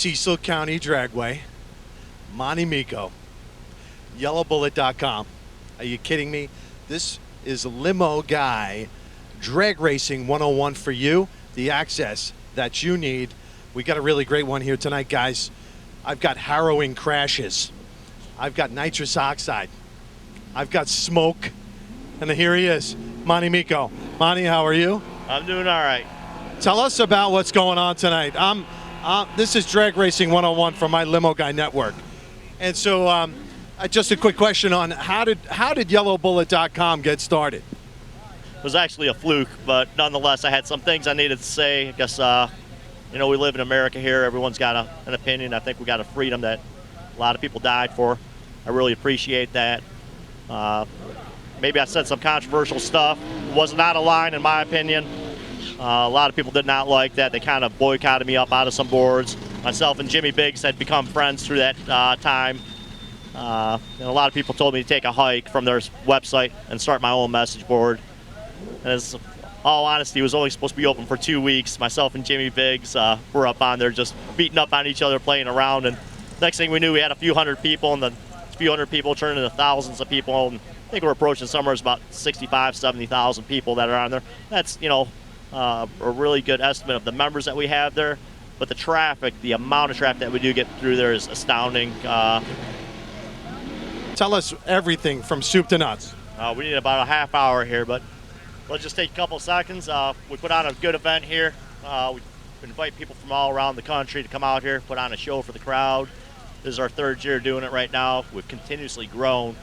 Cecil County Dragway, Monty Mikho, yellowbullet.com. Are you kidding me? This is Limo Guy Drag Racing 101 for you, the access that you need. We got a really great one here tonight, guys. I've got harrowing crashes. I've got nitrous oxide. I've got smoke. And here he is, Monty Mikho. Monty, how are you? I'm doing all right. Tell us about what's going on tonight. This is Drag Racing 101 from my Limo Guy network. And so just a quick question on how did yellowbullet.com get started? It was actually a fluke, but nonetheless, I had some things I needed to say. I guess, we live in America here. Everyone's got an opinion. I think we got a freedom that a lot of people died for. I really appreciate that. Maybe I said some controversial stuff. It was not a line, in my opinion. A lot of people did not like that. They kind of boycotted me up out of some boards. Myself and Jimmy Biggs had become friends through that time. And a lot of people told me to take a hike from their website and start my own message board. And as all honesty, it was only supposed to be open for 2 weeks. Myself and Jimmy Biggs were up on there just beating up on each other, playing around. And next thing we knew, we had a few hundred people, and the few hundred people turned into thousands of people. And I think we're approaching somewhere about 65, 70,000 people that are on there. That's, a really good estimate of the members that we have there. But the traffic, the amount of traffic that we do get through there is astounding. Tell us everything from soup to nuts. We need about a half hour here, but let's just take a couple seconds. We put on a good event here. We invite people from all around the country to come out here, put on a show for the crowd. This is our third year doing it right now. We've continuously grown.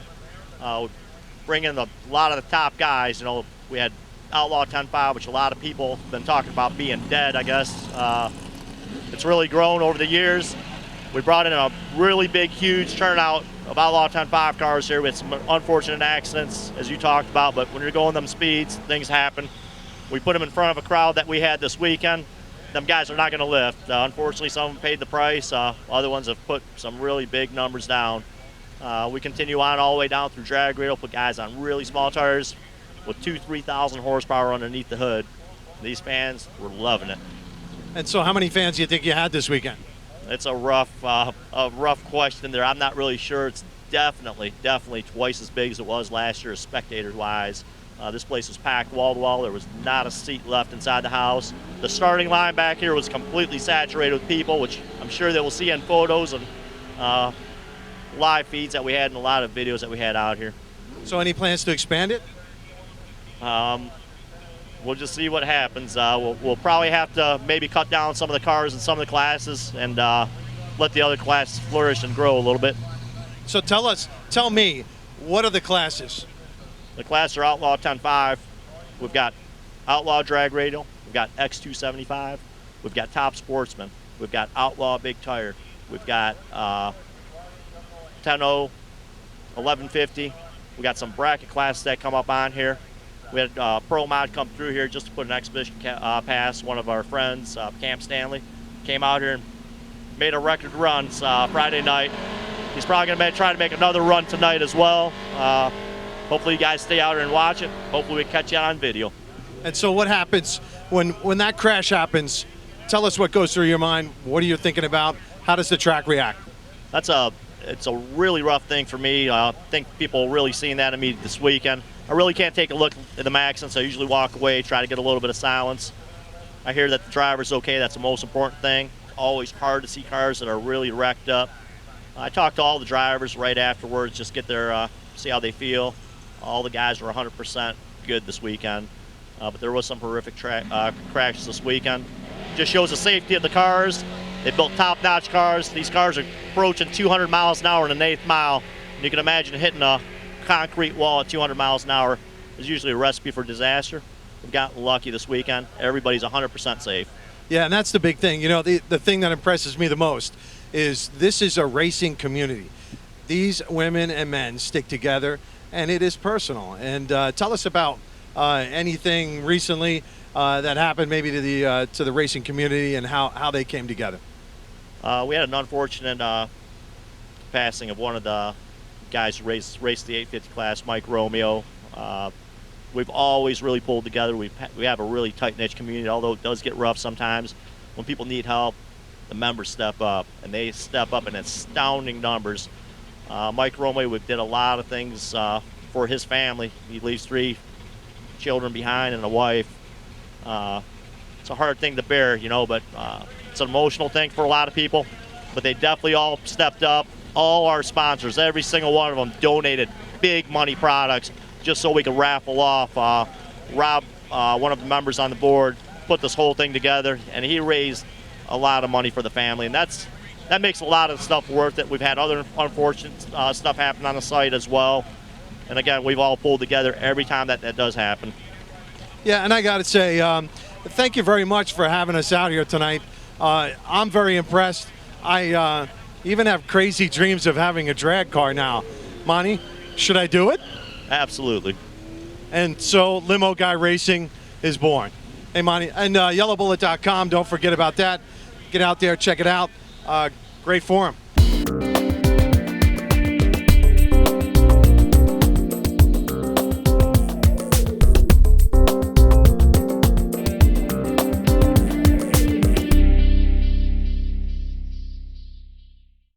We bring in a lot of the top guys. We had Outlaw 10-5, which a lot of people have been talking about being dead, I guess. It's really grown over the years. We brought in a really big, huge turnout of Outlaw 10-5 cars here. We had some unfortunate accidents, as you talked about, but when you're going them speeds, things happen. We put them in front of a crowd that we had this weekend. Them guys are not going to lift. Unfortunately, some of them paid the price. Other ones have put some really big numbers down. We continue on all the way down through Dragway. We'll put guys on really small tires with 2,000-3,000 horsepower underneath the hood. These fans were loving it. And so how many fans do you think you had this weekend? It's a rough question there. I'm not really sure. It's definitely twice as big as it was last year, spectators-wise. This place was packed wall to wall. There was not a seat left inside the house. The starting line back here was completely saturated with people, which I'm sure they will see in photos and live feeds that we had and a lot of videos that we had out here. So any plans to expand it? We'll just see what happens. We'll probably have to maybe cut down some of the cars in some of the classes and let the other classes flourish and grow a little bit. So tell me, what are the classes? The classes are Outlaw 10-5. We've got Outlaw Drag Radial. We've got X275. We've got Top Sportsman. We've got Outlaw Big Tire. We've got 10-0, 1150. We got some bracket classes that come up on here. We had Pro Mod come through here just to put an exhibition pass. One of our friends, Camp Stanley, came out here and made a record run Friday night. He's probably going to try to make another run tonight as well. Hopefully you guys stay out here and watch it. Hopefully we catch you on video. And so what happens when that crash happens? Tell us what goes through your mind. What are you thinking about? How does the track react? It's a really rough thing for me. I think people really seen that in me this weekend. I really can't take a look at the accidents. I usually walk away, try to get a little bit of silence. I hear that the driver's okay. That's the most important thing. Always hard to see cars that are really wrecked up. I talked to all the drivers right afterwards, just get their see how they feel. All the guys were 100% good this weekend, but there was some horrific crashes this weekend. Just shows the safety of the cars. They built top-notch cars. These cars are approaching 200 miles an hour in an eighth mile. And you can imagine hitting a concrete wall at 200 miles an hour is usually a recipe for disaster. We've gotten lucky this weekend. Everybody's 100% safe. Yeah, and that's the big thing. The thing that impresses me the most is this is a racing community. These women and men stick together, and it is personal. And tell us about anything recently that happened maybe to the racing community and how they came together. We had an unfortunate passing of one of the guys who raced the 850 class, Mike Romeo. We've always really pulled together. We have a really tight-knit community, although it does get rough sometimes. When people need help, the members step up, and they step up in astounding numbers. Mike Romay did a lot of things for his family. He leaves 3 children behind and a wife. It's a hard thing to bear, you know, but it's an emotional thing for a lot of people. But they definitely all stepped up. All our sponsors, every single one of them, donated big money products just so we could raffle off. Rob, one of the members on the board, put this whole thing together, and he raised a lot of money for the family, and that makes a lot of stuff worth it. We've had other unfortunate stuff happen on the site as well, and again, we've all pulled together every time that does happen. Yeah, and I got to say, thank you very much for having us out here tonight. I'm very impressed. I even have crazy dreams of having a drag car now. Monty, should I do it? Absolutely. And so Limo Guy Racing is born. Hey, Monty, and yellowbullet.com, don't forget about that. Get out there, check it out. Great forum.